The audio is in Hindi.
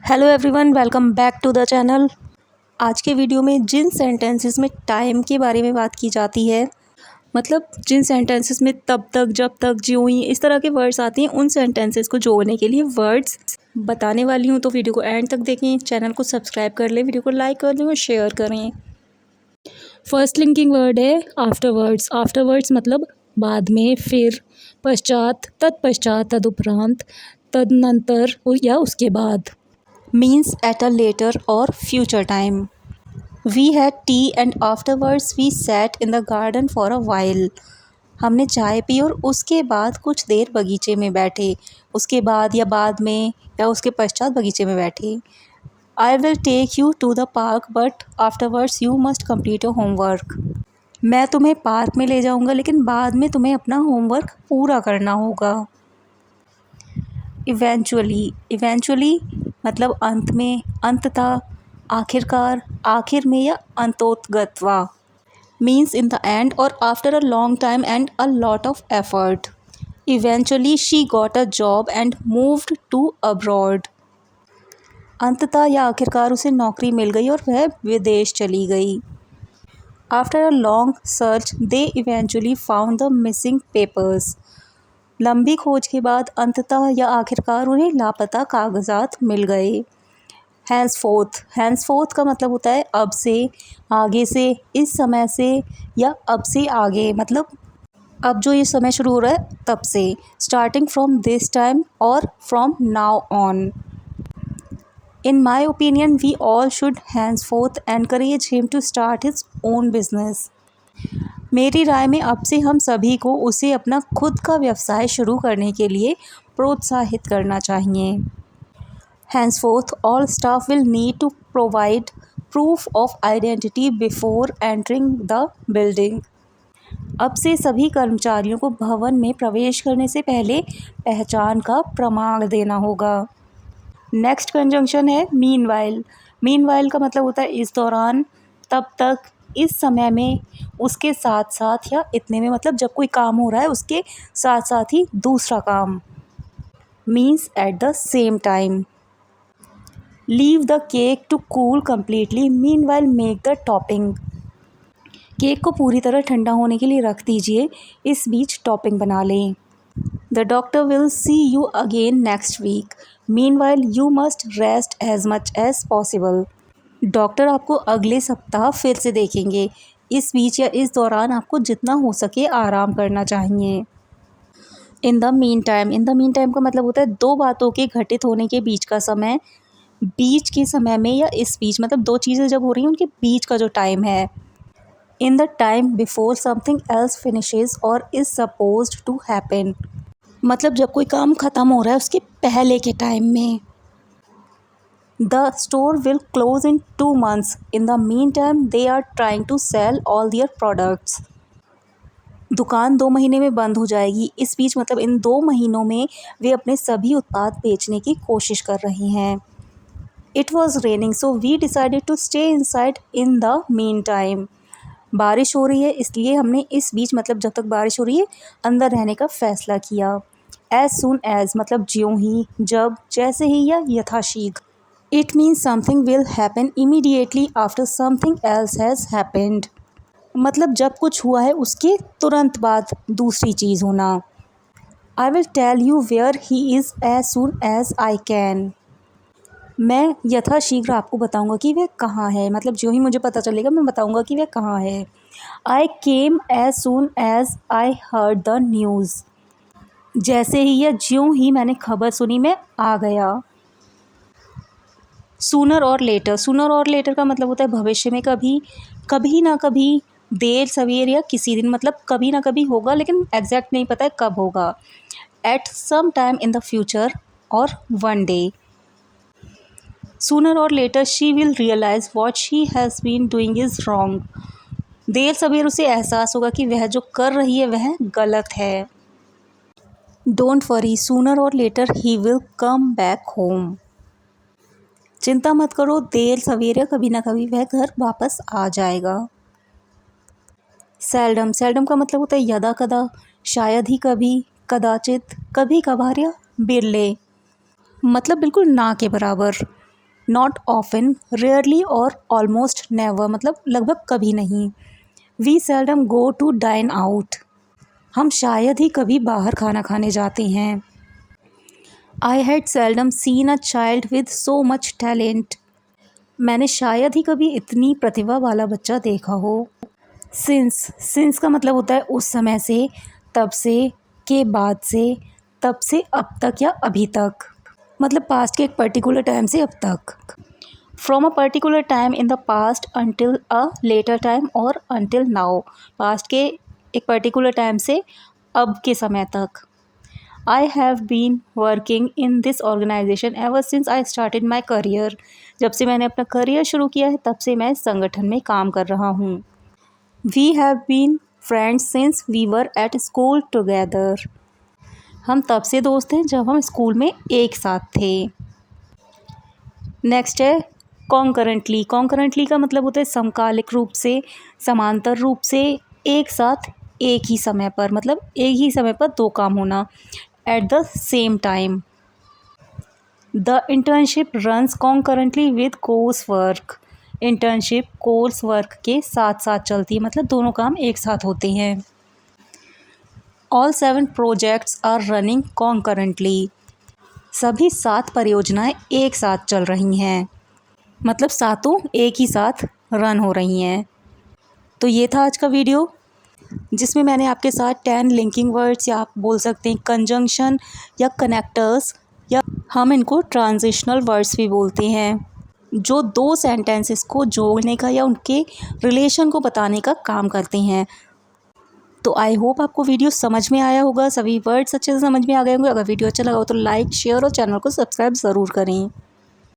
Hello everyone, welcome back to the channel. आज के वीडियो में जिन सेंटेंसेस में टाइम के बारे में बात की जाती है, मतलब जिन सेंटेंसेस में तब तक, जब तक, ज्यों ही, इस तरह के वर्ड्स आती हैं, उन सेंटेंसेस को जोड़ने के लिए वर्ड्स बताने वाली हूँ। तो वीडियो को एंड तक देखें, चैनल को सब्सक्राइब कर लें, वीडियो को लाइक कर दें और शेयर करें। फर्स्ट लिंकिंग वर्ड है आफ्टरवर्ड्स। आफ्टरवर्ड्स मतलब बाद में, फिर, पश्चात, तत्पश्चात, तदुपरांत, तदनंतर या उसके बाद। Means at a later or future time. We had tea and afterwards we sat in the garden for a while. हमने चाय पी और उसके बाद कुछ देर बगीचे में बैठे। उसके बाद या बाद में या उसके पश्चात बगीचे में बैठे। I will take you to the park but afterwards you must complete your homework. मैं तुम्हें पार्क में ले जाऊंगा लेकिन बाद में तुम्हें अपना होमवर्क पूरा करना होगा। इवेंचुअली मतलब अंत में, अंततः, आखिरकार, आखिर में या अंतोतगत्वा। मीन्स इन द एंड और after a long time and a lot of effort. Eventually she got a job and moved to abroad. अंततः या आखिरकार उसे नौकरी मिल गई और वह विदेश चली गई। After a long search they eventually found the missing papers. लंबी खोज के बाद अंततः या आखिरकार उन्हें लापता कागजात मिल गए। हैंसफोर्थ का मतलब होता है अब से, आगे से, इस समय से या अब से आगे, मतलब अब जो ये समय शुरू हो रहा है तब से। स्टार्टिंग फ्रॉम दिस टाइम और from now on. In my opinion we all should henceforth encourage him to start his own business. मेरी राय में अब से हम सभी को उसे अपना खुद का व्यवसाय शुरू करने के लिए प्रोत्साहित करना चाहिए। Henceforth, all staff will need to provide proof of identity before entering the building. अब से सभी कर्मचारियों को भवन में प्रवेश करने से पहले पहचान का प्रमाण देना होगा। नेक्स्ट कंजंक्शन है मीनवाइल। मीनवाइल का मतलब होता है इस दौरान, तब तक, इस समय में, उसके साथ साथ या इतने में, मतलब जब कोई काम हो रहा है उसके साथ साथ ही दूसरा काम। Means at the same time. Leave the cake to cool completely meanwhile make the topping. Cake को पूरी तरह ठंडा होने के लिए रख दीजिए, इस बीच टॉपिंग बना लें। The doctor will see you again next week meanwhile you must rest as much as possible. Doctor आपको अगले सप्ताह फिर से देखेंगे, इस बीच या इस दौरान आपको जितना हो सके आराम करना चाहिए। इन द मीन टाइम का मतलब होता है दो बातों के घटित होने के बीच का समय, बीच के समय में या इस बीच, मतलब दो चीज़ें जब हो रही हैं उनके बीच का जो टाइम है। In the time before something else finishes और इज़ सपोज्ड टू हैपन, मतलब जब कोई काम ख़त्म हो रहा है उसके पहले के टाइम में। The store will close in 2 months in the mean time they are trying to sell all their products. दुकान 2 महीने में बंद हो जाएगी, इस बीच मतलब इन 2 महीनों में वे अपने सभी उत्पाद बेचने की कोशिश कर रही हैं। It was raining, so we decided to stay inside in the meantime. बारिश हो रही है इसलिए हमने इस बीच, मतलब जब तक बारिश हो रही है, अंदर रहने का फ़ैसला किया। As soon as मतलब ज्यों ही, जब, जैसे ही या यथाशीघ्र। It means something will happen immediately after something else has happened. मतलब जब कुछ हुआ है उसके तुरंत बाद दूसरी चीज़ होना। I will tell you where he is as soon as I can. मैं यथाशीघ्र आपको बताऊंगा कि वह कहाँ है, मतलब जो ही मुझे पता चलेगा मैं बताऊंगा कि वह कहाँ है। I came as soon as I heard the news. जैसे ही या ज्यों ही मैंने खबर सुनी मैं आ गया। सूनर और लेटर का मतलब होता है भविष्य में कभी, कभी ना कभी, देर सवेर या किसी दिन, मतलब कभी ना कभी होगा लेकिन एग्जैक्ट नहीं पता है कब होगा। At some time in the future और one day. Sooner or later she will realize what she has been doing is wrong. देर सवेर उसे एहसास होगा कि वह जो कर रही है वह गलत है। Don't worry, sooner or later he will come back home. चिंता मत करो, देर सवेर या कभी ना कभी वह घर वापस आ जाएगा। सेल्डम का मतलब होता है यदा कदा, शायद ही कभी, कदाचित, कभी कभार या बिरले, मतलब बिल्कुल ना के बराबर। नॉट ऑफन, रेयरली और ऑलमोस्ट नेवर मतलब लगभग कभी नहीं। We seldom go to dine out, हम शायद ही कभी बाहर खाना खाने जाते हैं। I had seldom seen a child with so much talent, मैंने शायद ही कभी इतनी प्रतिभा वाला बच्चा देखा हो। सिंस का मतलब होता है उस समय से, तब से, के बाद से, तब से अब तक या अभी तक, मतलब पास्ट के एक पर्टिकुलर टाइम से अब तक। From a particular time in the past until a later time और अंटिल नाउ, पास्ट के एक पर्टिकुलर टाइम से अब के समय तक। I have been working in this organisation ever since I started my career, जब से मैंने अपना करियर शुरू किया है तब से मैं इस संगठन में काम कर रहा हूँ। We have been friends since we were at school together, हम तब से दोस्त हैं जब हम स्कूल में एक साथ थे। नेक्स्ट है कॉन्करेंटली। कॉन्करेंटली का मतलब होता है समकालिक रूप से, समांतर रूप से, एक साथ, एक ही समय पर, मतलब एक ही समय पर दो काम होना, eight the same time. The internship runs concurrently with course work, internship course work के साथ साथ चलती है, मतलब दोनों काम एक साथ होते हैं। All 7 projects are running concurrently, सभी 7 परियोजनाएं एक साथ चल रही हैं, मतलब सातों एक ही साथ रन हो रही हैं। तो ये था आज का वीडियो, जिसमें मैंने आपके साथ 10 लिंकिंग वर्ड्स, या आप बोल सकते हैं कंजंक्शन या कनेक्टर्स, या हम इनको ट्रांजिशनल वर्ड्स भी बोलते हैं, जो दो सेंटेंसेस को जोड़ने का या उनके रिलेशन को बताने का काम करते हैं। तो आई होप आपको वीडियो समझ में आया होगा, सभी वर्ड्स अच्छे से समझ में आ गए होंगे। अगर वीडियो अच्छा लगा हो तो लाइक, शेयर और चैनल को सब्सक्राइब ज़रूर करें।